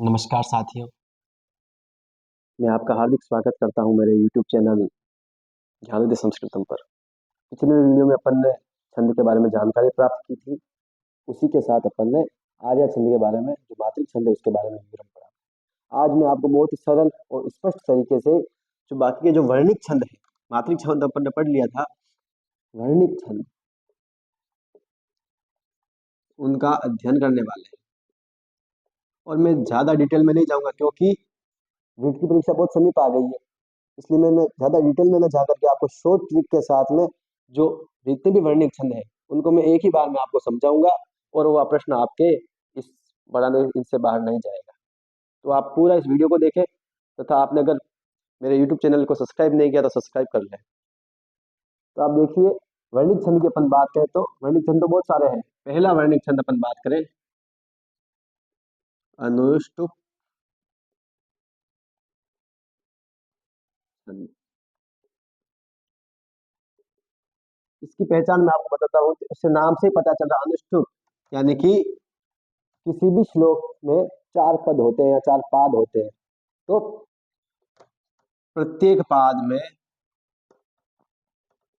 नमस्कार साथियों। मैं आपका हार्दिक स्वागत करता हूं मेरे YouTube चैनल ज्ञानोदय संस्कृतम पर। पिछले वीडियो में अपन ने छंद के बारे में जानकारी प्राप्त की थी। उसी के साथ अपन ने आर्या छंद के बारे में, जो मात्रिक छंद है, उसके बारे में विवरण पढ़ा। आज मैं आपको बहुत ही सरल और स्पष्ट तरीके से जो बाकी के जो वर्णिक छंद है, मात्रिक छंद अपन ने पढ़ लिया था, वर्णिक छंद, उनका अध्ययन करने वाले हैं। और मैं ज्यादा डिटेल में नहीं जाऊंगा क्योंकि नीट की परीक्षा बहुत समीप आ गई है, इसलिए मैं ज़्यादा डिटेल में ना जा करके आपको शॉर्ट ट्रिक के साथ में जो जितने भी वर्णिक छंद है उनको मैं एक ही बार में आपको समझाऊंगा और वह प्रश्न आपके इस बढ़ाने इनसे बाहर नहीं जाएगा। तो आप पूरा इस वीडियो को देखें तथा आपने अगर मेरे यूट्यूब चैनल को सब्सक्राइब नहीं किया तो सब्सक्राइब कर लें। तो आप देखिए, वर्णिक छंद की अपन बात करें तो वर्णिक छंद तो बहुत सारे हैं। पहला वर्णिक छंद अपन बात करें, अनुष्टुप छंद। इसकी पहचान मैं आपको बताता हूँ, उससे नाम से ही पता चल रहा, अनुष्टुप यानी कि किसी भी श्लोक में चार पद होते हैं या चार पाद होते हैं, तो प्रत्येक पाद में,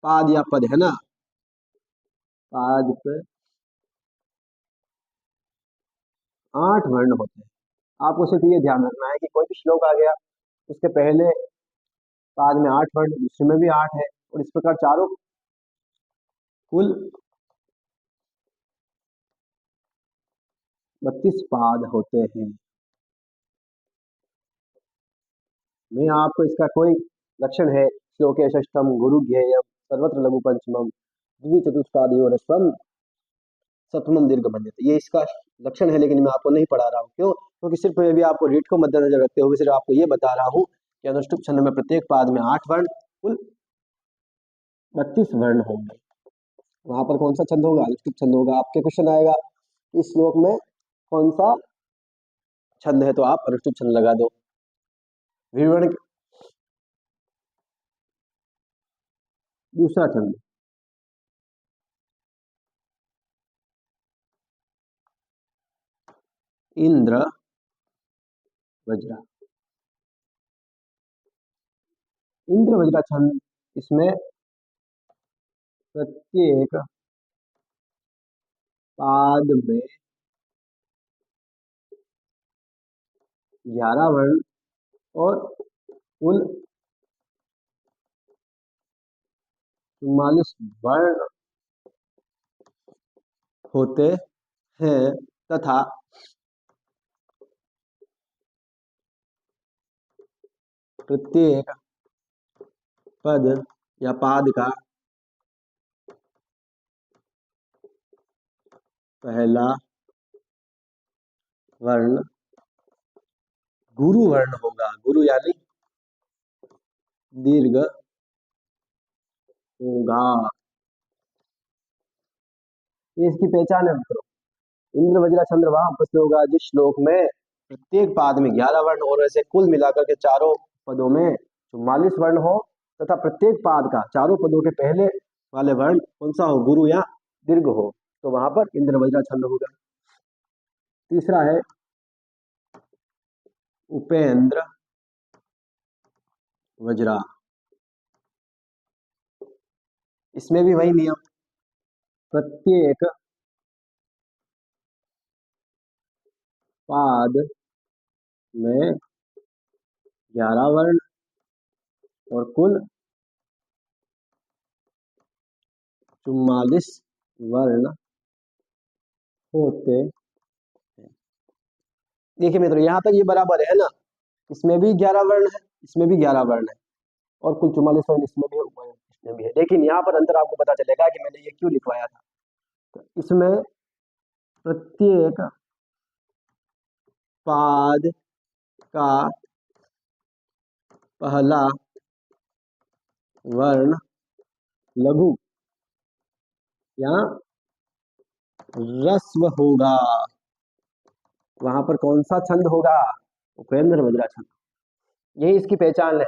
पाद या पद है ना, पाद पे 8 वर्ण होते हैं। आपको सिर्फ ये ध्यान रखना है कि कोई भी श्लोक आ गया, उसके पहले पाद में 8 वर्ण, दूसरे में भी 8 है, और इस प्रकार चारों कुल 32 पाद होते हैं। मैं आपको इसका कोई लक्षण है, श्लोके षष्ठम गुरु ज्ञेयम सर्वत्र लघु पंचमम द्विचतुष्पादयोर स्वम सप्तमम दीर्घ मन्यते, ये इसका लक्षण है। लेकिन मैं आपको नहीं पढ़ा रहा हूँ, क्यों? क्योंकि सिर्फ मैं भी आपको रीट को मद्देनजर रखते हुए सिर्फ आपको ये बता रहा हूँ कि अनुष्टुप छंद में प्रत्येक पाद में 8 वर्ण, कुल 32 वर्ण होंगे। वहां पर कौन सा छंद होगा? अनुष्टुप छंद होगा। आपके क्वेश्चन आएगा इस श्लोक में कौन सा छंद है, तो आप अनुष्टुप छंद लगा दो। विवरण, दूसरा छंद, इंद्र वज्रा। इंद्र वज्रा छंद, इसमें प्रत्येक पाद में 11 वर्ण और कुल 44 वर्ण होते हैं, तथा प्रत्येक पद या पाद का पहला वर्ण गुरु वर्ण होगा। गुरु यानी दीर्घ होगा। ये इसकी पहचान है मित्रों। इंद्र वज्रा छंद वहां उपस्थित होगा जिस श्लोक में प्रत्येक पाद में 11 वर्ण और ऐसे कुल मिलाकर के चारों पदों में 44 वर्ण हो, तथा प्रत्येक पाद का चारों पदों के पहले वाले वर्ण कौन सा हो? गुरु या दीर्घ हो, तो वहां पर इंद्र वज्रा छंद होगा। तीसरा है उपेंद्र वज्रा। इसमें भी वही नियम, प्रत्येक पाद में 11 वर्ण और कुल 44 वर्ण होते हैं। देखिए मित्रों, यहाँ तक ये बराबर है ना, इसमें भी 11 वर्ण है, इसमें भी 11 वर्ण है, और कुल 44 वर्ण इसमें भी है, इसमें भी है। लेकिन यहाँ पर अंतर आपको पता चलेगा कि मैंने ये क्यों लिखवाया था। तो इसमें प्रत्येक पाद का पहला वर्ण लघु या ह्रस्व होगा। वहां पर कौन सा छंद होगा? उपेंद्र वज्रा छंद। यही इसकी पहचान है।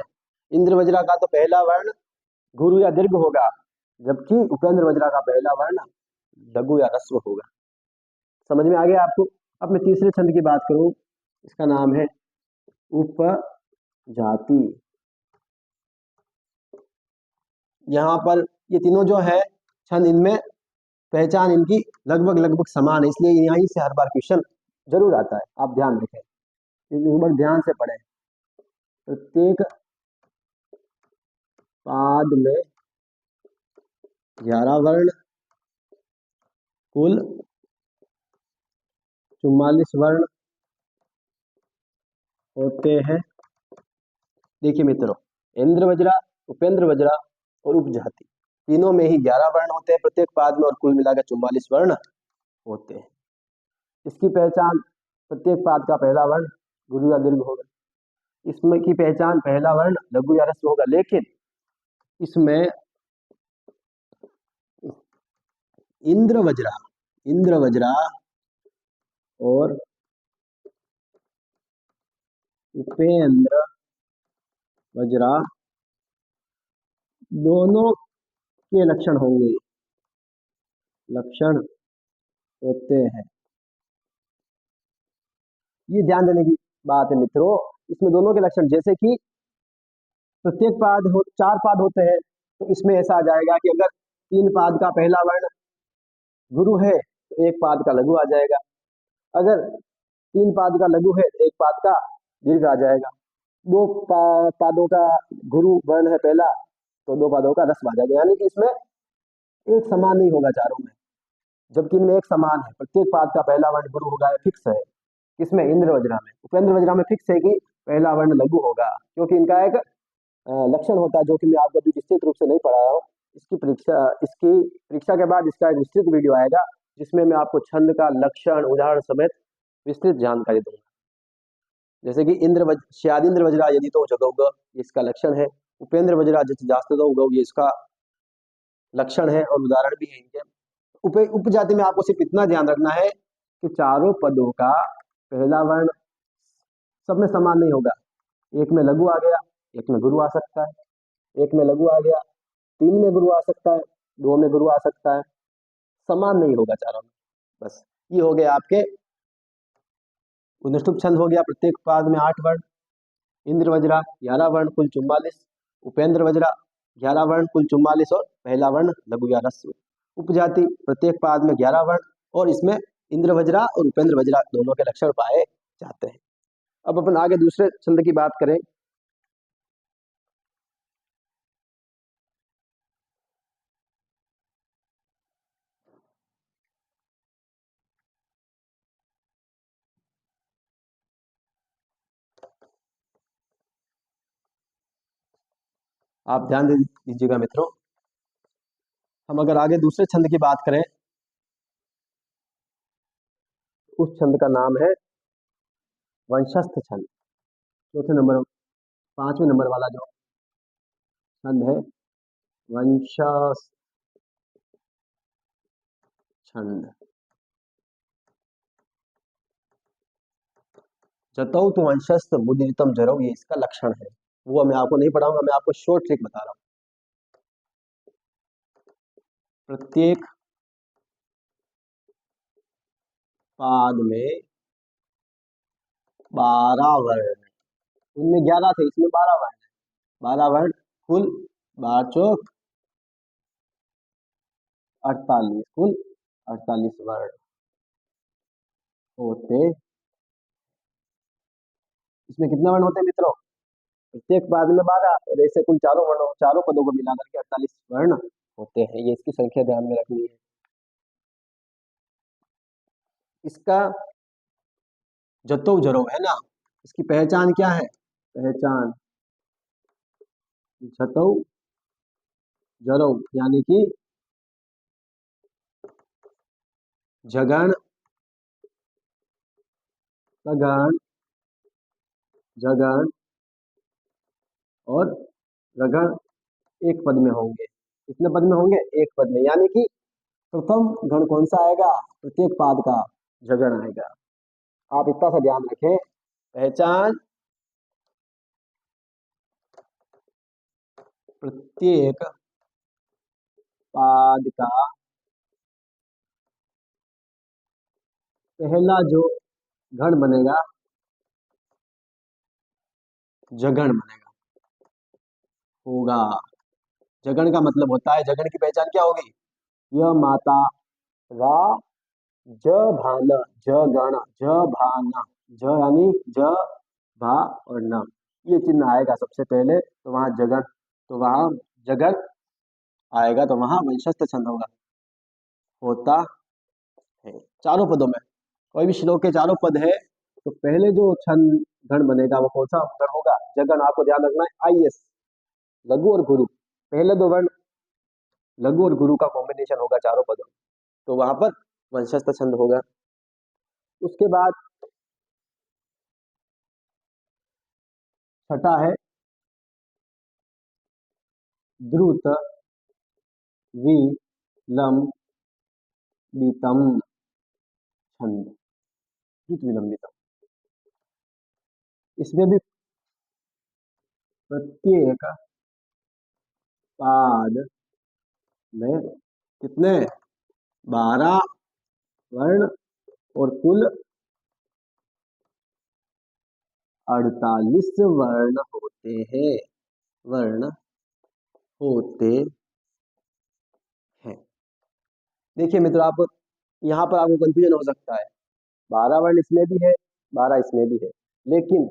इंद्र वज्रा का तो पहला वर्ण गुरु या दीर्घ होगा, जबकि उपेंद्र वज्रा का पहला वर्ण लघु या ह्रस्व होगा। समझ में आ गया आपको? अब मैं तीसरे छंद की बात करूं, इसका नाम है उपजाति। यहाँ पर ये तीनों जो है छंद, इनमें पहचान इनकी लगभग लगभग समान है, इसलिए यहीं से हर बार क्वेश्चन जरूर आता है। आप ध्यान रखें, एक बार ध्यान से पढ़ें। प्रत्येक पाद में 11 वर्ण, कुल 44 वर्ण होते हैं। देखिए मित्रों, इंद्र वज्रा, उपेंद्र वज्रा और उपजाति, तीनों में ही 11 वर्ण होते हैं प्रत्येक पाद में, और कुल मिलाकर 44 वर्ण होते हैं। इसकी पहचान, प्रत्येक पाद का पहला वर्ण गुरु या दीर्घ होगा। इसमें की पहचान पहला वर्ण लघु या ह्रस्व होगा, लेकिन इसमें इंद्र वज्रा और उपेंद्र वज्रा दोनों के लक्षण होंगे, लक्षण होते हैं। ये ध्यान देने की बात है मित्रों, इसमें दोनों के लक्षण, जैसे कि प्रत्येक पाद हो, 4 पाद होते हैं, तो इसमें ऐसा आ जाएगा कि अगर 3 पाद का पहला वर्ण गुरु है तो 1 पाद का लघु आ जाएगा, अगर 3 पाद का लघु है तो 1 पाद का दीर्घ आ जाएगा, 2 पादों का गुरु वर्ण है पहला तो 2 पादों का ह्रस्व आ जाएगा। यानी कि इसमें एक समान नहीं होगा चारों में, जबकि इनमें एक समान है। प्रत्येक पाद का पहला वर्ण गुरु होगा, फिक्स है। किसमें? इंद्र वज्रा में। उपेंद्र वज्रा में फिक्स है कि पहला वर्ण लघु होगा, क्योंकि इनका एक लक्षण होता है, जो कि मैं आपको अभी विस्तृत रूप से नहीं पढ़ा रहा हूँ। इसकी परीक्षा के बाद इसका एक विस्तृत वीडियो आएगा, जिसमें मैं आपको छंद का लक्षण, उदाहरण समेत विस्तृत जानकारी दूंगा। जैसे कि श्यादिंद्र वज्रा यदि तो जगौग, इसका लक्षण है। उपेंद्र वज्रा जास्तौ, ये इसका लक्षण है और उदाहरण भी है इनके। उपजाति में आपको सिर्फ इतना ध्यान रखना है कि चारों पदों का पहला वर्ण सब में समान नहीं होगा। एक में लघु आ गया, एक में गुरु आ सकता है, एक में लघु आ गया, 3 में गुरु आ सकता है, 2 में गुरु आ सकता है, समान नहीं होगा चारों में। बस ये हो गया आपके उनष्टुप छंद हो गया। प्रत्येक पाद में 8 वर्ण, इंद्र वज्रा 11 वर्ण कुल 44, उपेंद्र वज्रा 11 वर्ण कुल 44 और पहला वर्ण लघु या ह्रस्व। उपजाति प्रत्येक पाद में 11 वर्ण, और इसमें इंद्र वज्रा और उपेंद्र वज्रा दोनों के लक्षण पाए जाते हैं। अब अपन आगे दूसरे छंद की बात करें। आप ध्यान दे दीजिएगा मित्रों, हम अगर आगे दूसरे छंद की बात करें, उस छंद का नाम है वंशस्थ छंद। चौथे नंबर, 5वें नंबर वाला जो छंद है, वंशस्थ छंद। जतौ तो वंशस्थ मुद्रितम जरौ, ये इसका लक्षण है। वो मैं आपको नहीं पढ़ाऊंगा, मैं आपको शॉर्ट ट्रिक बता रहा हूं। प्रत्येक पाद में 12 वर्ण, उनमें 11 थे, इसमें 12 वर्ण है। 12 वर्ण कुल 12 चौक 48, कुल 48 वर्ण होते। इसमें कितने वर्ण होते हैं मित्रों? प्रत्येक पाद में 12, और ऐसे कुल चारों पदों को मिलाकर के 48 वर्ण होते हैं। ये इसकी संख्या ध्यान में रखनी है। इसका जतौ जरौ है ना, इसकी पहचान क्या है? पहचान जतौ जरौ, यानी कि जगण, सगण, जगण और रगण एक पद में होंगे। कितने पद में होंगे? एक पद में, यानी कि प्रथम गण कौन सा आएगा? प्रत्येक पाद का जगण आएगा। आप इतना सा ध्यान रखें, पहचान प्रत्येक पाद का पहला जो गण बनेगा जगण बनेगा, होगा। जगण का मतलब होता है, जगण की पहचान क्या होगी? य माता रा ज भान, ज गण, ज भान, ज यानी ज भा और न, ये चिन्ह आएगा सबसे पहले, तो वहां जगण, तो वहां जगण आएगा, तो वहां वंशस्थ छंद होगा, होता है। चारों पदों में, कोई भी श्लोक के चारों पद है, तो पहले जो छंद गण बनेगा वो कौन सा गण होगा? जगण। आपको ध्यान रखना है, आई एस, लघु और गुरु, पहले दो वर्ण लघु और गुरु का कॉम्बिनेशन होगा चारों पदों में, तो वहां पर वंशस्थ छंद होगा। उसके बाद छठा है द्रुत विलंबितम छंद, द्रुत विलंबितम, इसमें भी प्रत्येक पाद में कितने? 12 वर्ण और कुल 48 वर्ण होते हैं, वर्ण होते हैं। देखिए मित्रों, आप यहाँ पर आपको कंफ्यूजन हो सकता है, 12 वर्ण इसमें भी है, 12 इसमें भी है, लेकिन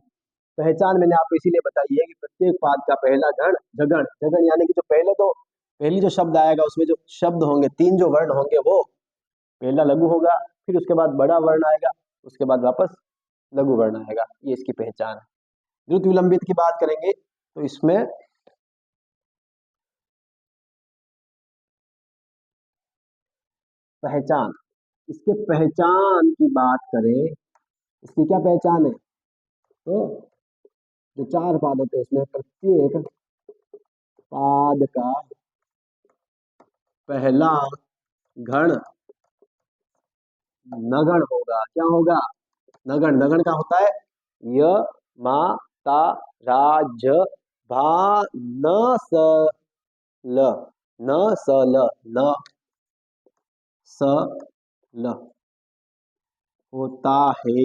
पहचान मैंने आपको इसीलिए बताई है कि प्रत्येक पाद का पहला गण जगण, जगण यानी कि जो पहले तो पहली जो शब्द आएगा उसमें जो शब्द होंगे, तीन जो वर्ण होंगे, वो पहला लघु होगा, फिर उसके बाद बड़ा वर्ण आएगा, उसके बाद वापस लघु वर्ण आएगा, ये इसकी पहचान है। द्रुत विलंबित की बात करेंगे तो इसमें पहचान, इसके पहचान की बात करें, इसकी क्या पहचान है? तो जो चार पाद होते हैं उसमें प्रत्येक पाद का पहला गण नगण होगा। क्या होगा? नगण। नगण का होता है य मा ता रा ज भा न स ल, न स ल, न स ल होता है।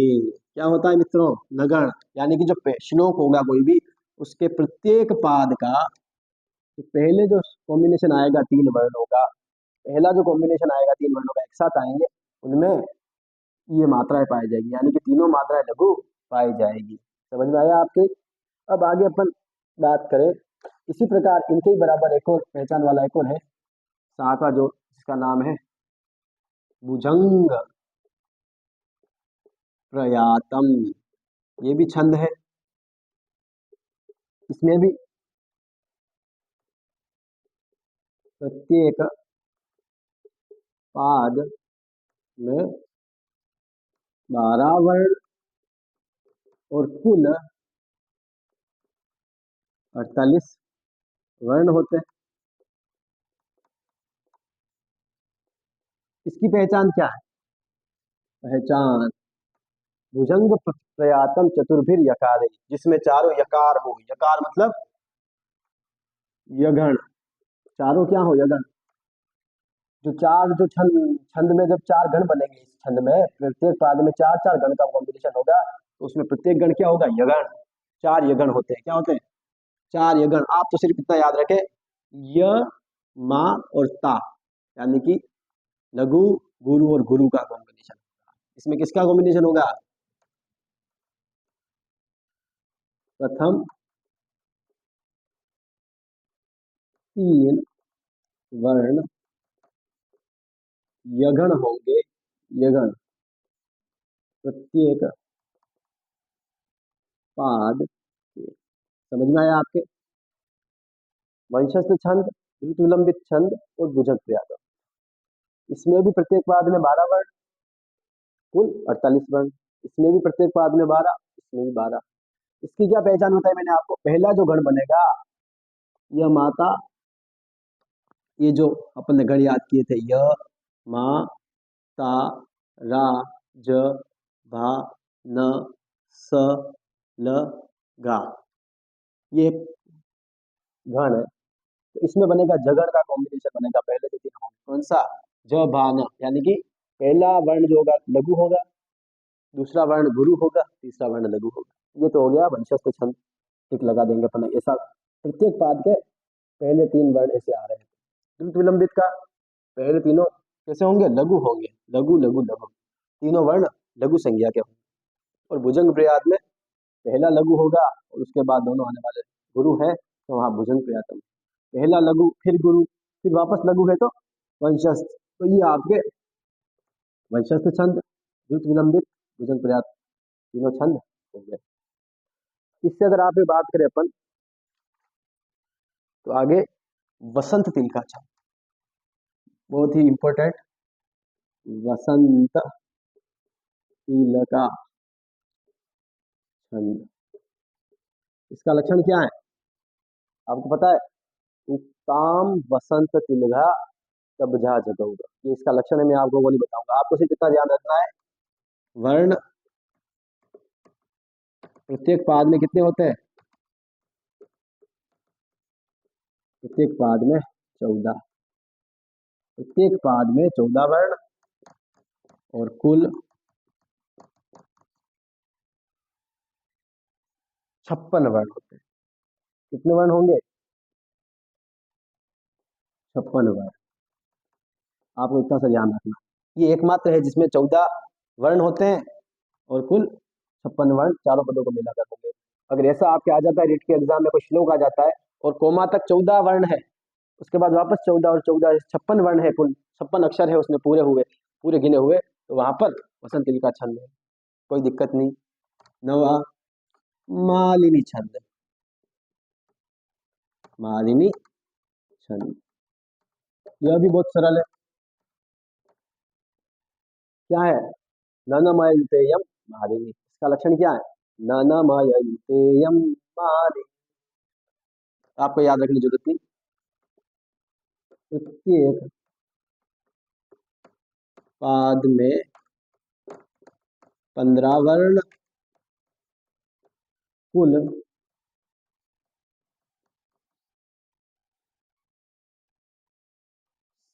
क्या होता है मित्रों? नगण, यानी कि जो श्लोक होगा कोई भी, उसके प्रत्येक पाद का तो पहले जो कॉम्बिनेशन आएगा तीन वर्णों का, पहला जो कॉम्बिनेशन आएगा तीन वर्णों का एक साथ आएंगे, उनमें ये मात्राएं पाई जाएगी, यानी कि तीनों मात्राएं लघु पाई जाएगी। समझ में आया आपके? अब आगे अपन बात करें, इसी प्रकार इनके ही बराबर एक और पहचान वाला एक और है, सातवां, जो जिसका नाम है भुजंग प्रयातम, ये भी छंद है, इसमें भी प्रत्येक पाद में 12 वर्ण और कुल 48 वर्ण होते हैं। इसकी पहचान क्या है? पहचान भुजंग प्रयातम चतुर्भिर यकार, जिसमें चारों यकार हो, यकार मतलब यगण, चारों क्या हो? यगण। जो चार जो छंद छंद में जब चार गण बनेंगे, इस छंद में प्रत्येक पाद में चार चार गण का कॉम्बिनेशन होगा, तो उसमें प्रत्येक गण क्या होगा? यगण। चार यगण होते हैं। क्या होते हैं? चार यगण। आप तो सिर्फ इतना याद रखें, य मा और ता, यानी कि लघु गुरु और गुरु का कॉम्बिनेशन। इसमें किसका कॉम्बिनेशन होगा? प्रथम तीन वर्ण यगण होंगे, यगण, प्रत्येक पाद के। समझ में आया आपके? वंशस्थ छंद, द्रुत विलंबित छंद और भुजंग प्रयात, इसमें भी प्रत्येक पाद में 12 वर्ण, कुल 48 वर्ण, इसमें भी प्रत्येक पाद में 12, इसमें भी 12। इसकी क्या पहचान होता है? मैंने आपको पहला जो गण बनेगा, यह माता, ये जो अपन ने गण याद किए थे, य मा ता रा ज भा न स ल गा, ये गण है, तो इसमें बनेगा जगण का कॉम्बिनेशन बनेगा, पहले जो तीन होंगे कौन सा? ज भा न, यानी कि पहला वर्ण जो होगा लघु होगा, दूसरा वर्ण गुरु होगा, तीसरा वर्ण लघु होगा। ये तो हो गया वंशस्थ छंद। टिक लगा देंगे अपन ऐसा। प्रत्येक पाद के पहले तीन वर्ण ऐसे आ रहे हैं। द्रुत विलंबित का पहले तीनों कैसे होंगे? लघु होंगे। लघु लघु लघु, तीनों वर्ण लघु संज्ञा के होंगे। और भुजंग प्रयात में पहला लघु होगा और उसके बाद दोनों आने वाले। गुरु है तो वहां भुजंग प्रयातम, पहला लघु फिर गुरु फिर वापस लघु है तो वंशस्थ। तो ये आपके वंशस्थ छंद, द्रुत विलंबित, भुजंग प्रयात, तीनों छंद हो गए। इससे अगर आप बात करें अपन तो आगे वसंत तिल का छंद, बहुत ही इंपॉर्टेंट। वसंत तिल का छंद, इसका लक्षण क्या है आपको पता है? उत्ताम वसंत तिलघा तबझा जगऊगा, ये इसका लक्षण है। मैं आपको वो नहीं बताऊंगा, आपको सिर्फ इतना ध्यान रखना है वर्ण प्रत्येक पाद में कितने होते हैं? प्रत्येक पाद में 14, प्रत्येक पाद में 14 वर्ण और कुल 56 वर्ण होते हैं। कितने वर्ण होंगे? 56 वर्ण। आपको इतना सा ध्यान रखना, ये एकमात्र है जिसमें 14 वर्ण होते हैं और कुल 56 वर्ण चारों पदों को मिलाकर होंगे। अगर ऐसा आपके आ जाता है रिट के एग्जाम में, कोई श्लोक आ जाता है और कोमा तक 14 वर्ण है, उसके बाद वापस 14 और 14 56 वर्ण है, कुल 56 अक्षर है उसमें पूरे हुए, पूरे गिने हुए, तो वहां पर वसंत तिल का छंद है, कोई दिक्कत नहीं। नवा मालिनी छंद, मालिनी छंद, यह भी बहुत सरल है। क्या है? ननमयुतेयम मालिनी, इसका लक्षण क्या है? ननमयुतेयम मालिनी, आपको याद रखने की जरूरत नहीं। प्रत्येक पाद में 15 वर्ण, कुल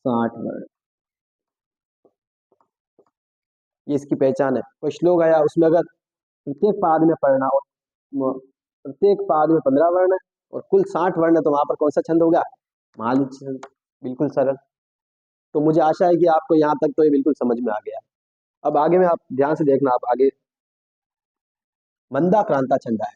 60 वर्ण, ये इसकी पहचान है। कोई श्लोक आया उसमें अगर प्रत्येक पाद में पढ़ना और प्रत्येक पाद में 15 वर्ण है और कुल 60 वर्ण है, तो वहां पर कौन सा छंद होगा? मालिनी छंद, बिल्कुल सरल। तो मुझे आशा है कि आपको यहाँ तक तो ये बिल्कुल समझ में आ गया। अब आगे में आप ध्यान से देखना, आप आगे मंदा क्रांता छंद है।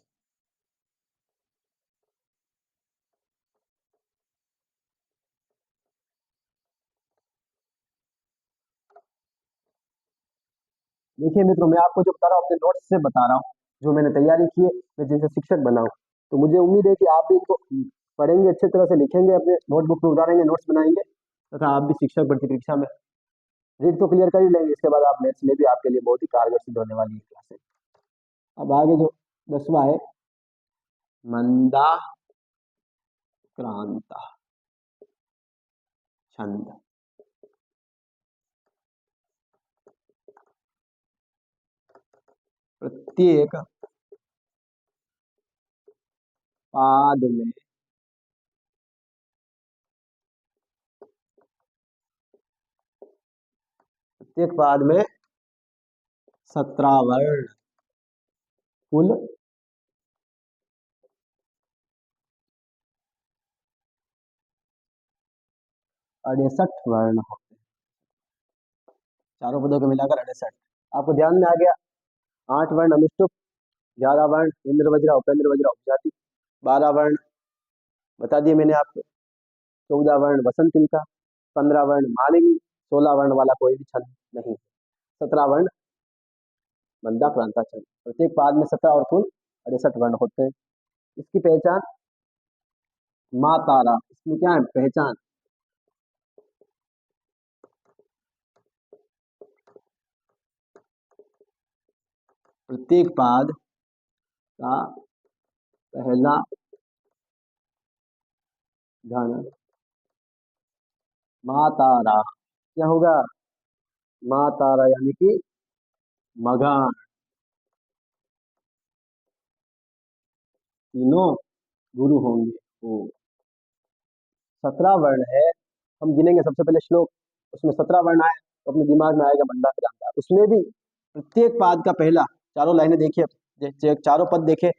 देखिए मित्रों, मैं आपको जो बता रहा हूँ अपने नोट्स से बता रहा हूँ, जो मैंने तैयारी की है, मैं जिनसे शिक्षक बना हूँ। तो मुझे उम्मीद है कि आप भी इनको पढ़ेंगे, अच्छे तरह से लिखेंगे, अपने नोटबुक में उतारेंगे, नोट्स बनाएंगे, तथा आप भी शिक्षक भर्ती परीक्षा में रीड तो क्लियर कर ही लेंगे। इसके बाद आप मैथ्स में भी आपके लिए बहुत ही कारगर सिद्ध होने वाली है क्लासेस। अब आगे जो 10वां है, मंदा क्रांता छंद। प्रत्येक पाद में प्रत्येक पाद में 17 वर्ण, कुल 68 वर्ण होते हैं। चारों पदों को मिलाकर 68। आपको ध्यान में आ गया? 8 वर्ण अनुष्टुप, 11 वर्ण इंद्र वज्र उपेंद्र वज्र उपजाति, 12 वर्ण बता दिए मैंने आपको, 14 वर्ण वसंत तिल का, 15 वर्ण मालिनी, 16 वर्ण वाला कोई भी छंद नहीं, 17 वर्ण मंदा क्रांता छंद। प्रत्येक पाद में 17 और कुल 68 वर्ण होते हैं। इसकी पहचान माँ तारा, इसमें क्या है पहचान? प्रत्येक पाद का पहला गण माँ तारा, क्या होगा? माँ तारा यानी कि मगान, तीनों गुरु होंगे। वो 17 वर्ण है, हम गिनेंगे सबसे पहले श्लोक, उसमें 17 वर्ण आए तो अपने दिमाग में आएगा मंदा क्रांता। उसमें भी प्रत्येक पाद का पहला, चारों लाइनें देखिए, चारों पद देखे,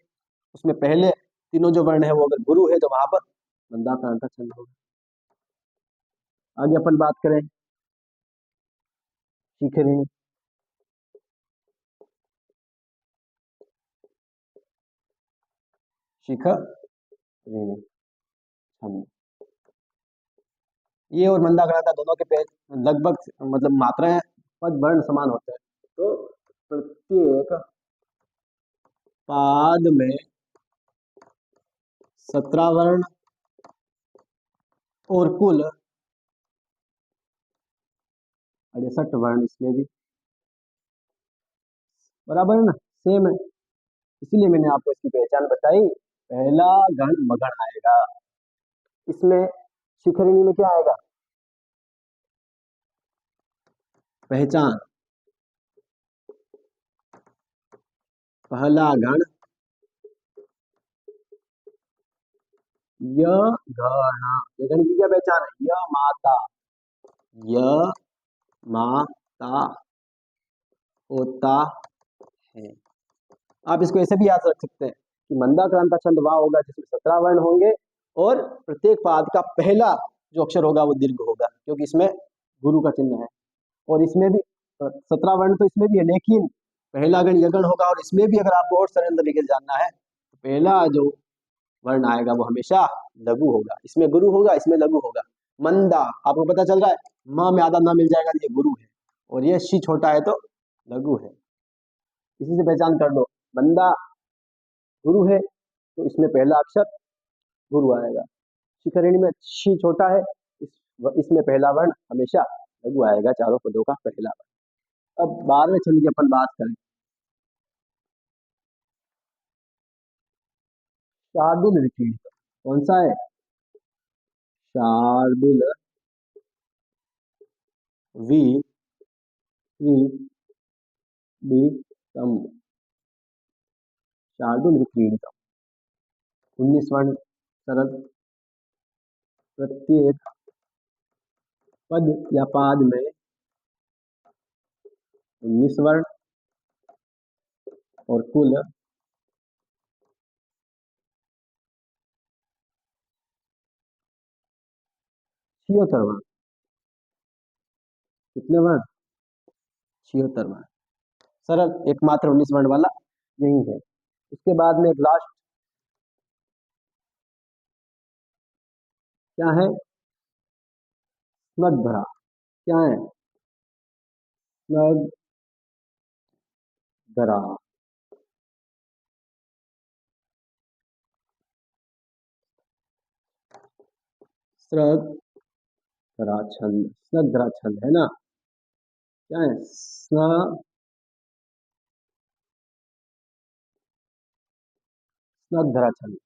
उसमें पहले तीनों जो वर्ण है वो अगर गुरु है तो वहां पर मंदाक्रांता छंद होगा। आगे अपन बात करें शिखरिणी। शिखरिणी छंद, ये और मंदाक्रांता दोनों के पेज लगभग मतलब मात्राएं पद वर्ण समान होते हैं। तो प्रत्येक पाद में 17 वर्ण और कुल 68 वर्ण इसमें भी, बराबर है ना, सेम है। इसीलिए मैंने आपको इसकी पहचान बताई। पहला गण मगण आएगा, इसमें शिखरिणी में क्या आएगा, पहचान, पहला गण य गण, ये गण की क्या पहचान है, य माता, य माता होता है। आप इसको ऐसे भी याद रख सकते हैं कि मंदाक्रांता छंद वह होगा जिसमें 17 वर्ण होंगे और प्रत्येक पाद का पहला जो अक्षर होगा वो दीर्घ होगा, क्योंकि इसमें गुरु का चिन्ह है। और इसमें भी 17 वर्ण तो इसमें भी है, लेकिन पहला गण यगण होगा। और इसमें भी अगर आपको और सरल तरीके से जानना है तो पहला जो वर्ण आएगा वो हमेशा लघु होगा, इसमें गुरु होगा, इसमें लघु होगा। मंदा, आपको पता चल रहा है, म में आधा न मिल जाएगा तो ये गुरु है, और ये शी छोटा है तो लघु है। इसी से पहचान कर लो, मंदा गुरु है तो इसमें पहला अक्षर गुरु आएगा। शिखरिणी में शी छोटा है, इसमें पहला वर्ण हमेशा लघु आएगा, चारों पदों का पहला वर्ण। अब 12वें छंद की अपन बात करें, शार्दुल विक्रीडित। कौन सा है, शार्दुल विक्रीडितम, शार्दुल विक्रीडितम। 19 वर्ण सरल, प्रत्येक पद या पाद में 19 वर्ण और कुल 76 वर्ण। कितने वर्ण, 76 वर्ण, सरल, एकमात्र 19 वर्ण वाला यही है। उसके बाद में एक लास्ट क्या है, स्नग्धरा। क्या है, स्नग्धरा, स्नग्धरा छंद, स्नग्धरा छंद है ना, क्या है, स्नग्धरा छंद।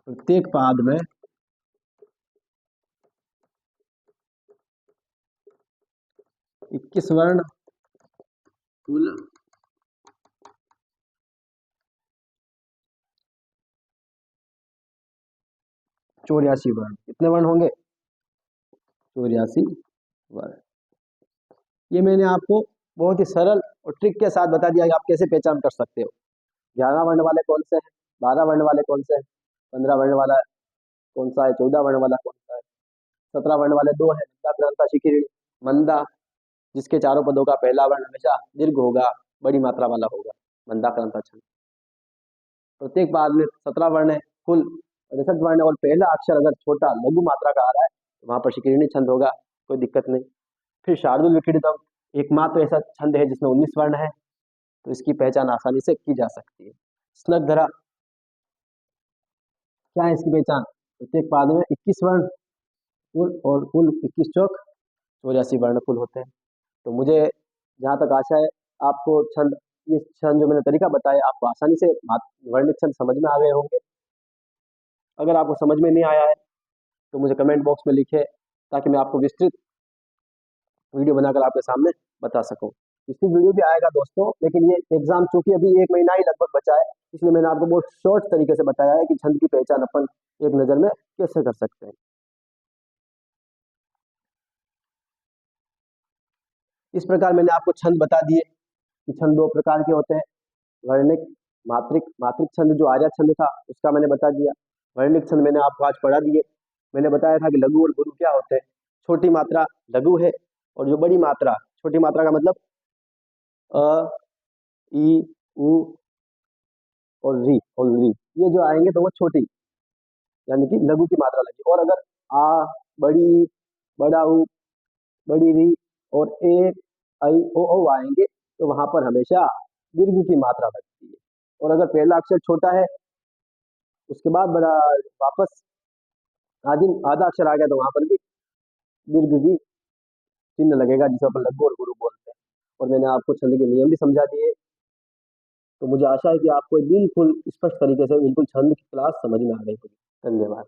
प्रत्येक पाद में 21 वर्ण, कुल 84 वर्ण। कितने वर्ण होंगे, 84 वर्ण। ये मैंने आपको बहुत ही सरल और ट्रिक के साथ बता दिया कि आप कैसे पहचान कर सकते हो। 11 वर्ण वाले कौन से हैं, 12 वर्ण वाले कौन से हैं, 15 वर्ण वाला कौन सा है, 14 वर्ण वाला कौन सा है, 17 वर्ण वाले दो है, मंदा, शिखिरिणी, मंदा जिसके चारों पदों का पहला वर्ण हमेशा दीर्घ होगा, बड़ी मात्रा वाला होगा, मंदाक्रांता छंद। प्रत्येक पाद में 17 वर्ण है, कुल 68 वर्ण है, और पहला अक्षर अगर छोटा लघु मात्रा का आ रहा है तो वहां पर शिखिरिणी छंद होगा, कोई दिक्कत नहीं। फिर शार्दुल विक्रीडितम एकमात्र ऐसा छंद है जिसमें 19 वर्ण है, तो इसकी पहचान आसानी से की जा सकती है। स्नग्धरा, क्या है इसकी पहचान, प्रत्येक पाद में 21 वर्ण कुल, और कुल 21 चौक 84 वर्ण कुल होते हैं। तो मुझे जहाँ तक आशा है आपको छंद, ये छंद जो मैंने तरीका बताया आपको आसानी से वर्णित छंद समझ में आ गए होंगे। अगर आपको समझ में नहीं आया है तो मुझे कमेंट बॉक्स में लिखे, ताकि मैं आपको विस्तृत वीडियो बनाकर आपके सामने बता सकूं। विस्तृत वीडियो भी आएगा दोस्तों, लेकिन ये एग्जाम चूंकि अभी 1 महीना ही लगभग बचा है, इसलिए मैंने आपको बहुत शॉर्ट तरीके से बताया है कि छंद की पहचान अपन एक नज़र में कैसे कर सकते हैं। इस प्रकार मैंने आपको छंद बता दिए, कि छंद दो प्रकार के होते हैं, वर्णिक, मात्रिक। मात्रिक छंद जो आर्या छंद था उसका मैंने बता दिया। वर्णिक छंद मैंने आपको आज पढ़ा दिए। मैंने बताया था कि लघु और गुरु क्या होते हैं। छोटी मात्रा लघु है, और जो बड़ी मात्रा, छोटी मात्रा का मतलब अ, ई, उ और री, ये जो आएंगे तो वो छोटी, यानी कि लघु की मात्रा लगी। और अगर आ, बड़ी, बड़ा ऊ, बड़ी री और ए, आई, ओ आएंगे तो वहां पर हमेशा दीर्घ की मात्रा लगती है। और अगर पहला अक्षर छोटा है, उसके बाद बड़ा, वापस आदि आधा अक्षर आ गया तो वहां पर भी दीर्घ की चिन्ह लगेगा, जिसे अपन लघु और गुरु बोलते हैं। और मैंने आपको छंद के नियम भी समझा दिए। तो मुझे आशा है कि आपको बिल्कुल स्पष्ट तरीके से बिल्कुल छंद की क्लास समझ में आ गई होगी। धन्यवाद।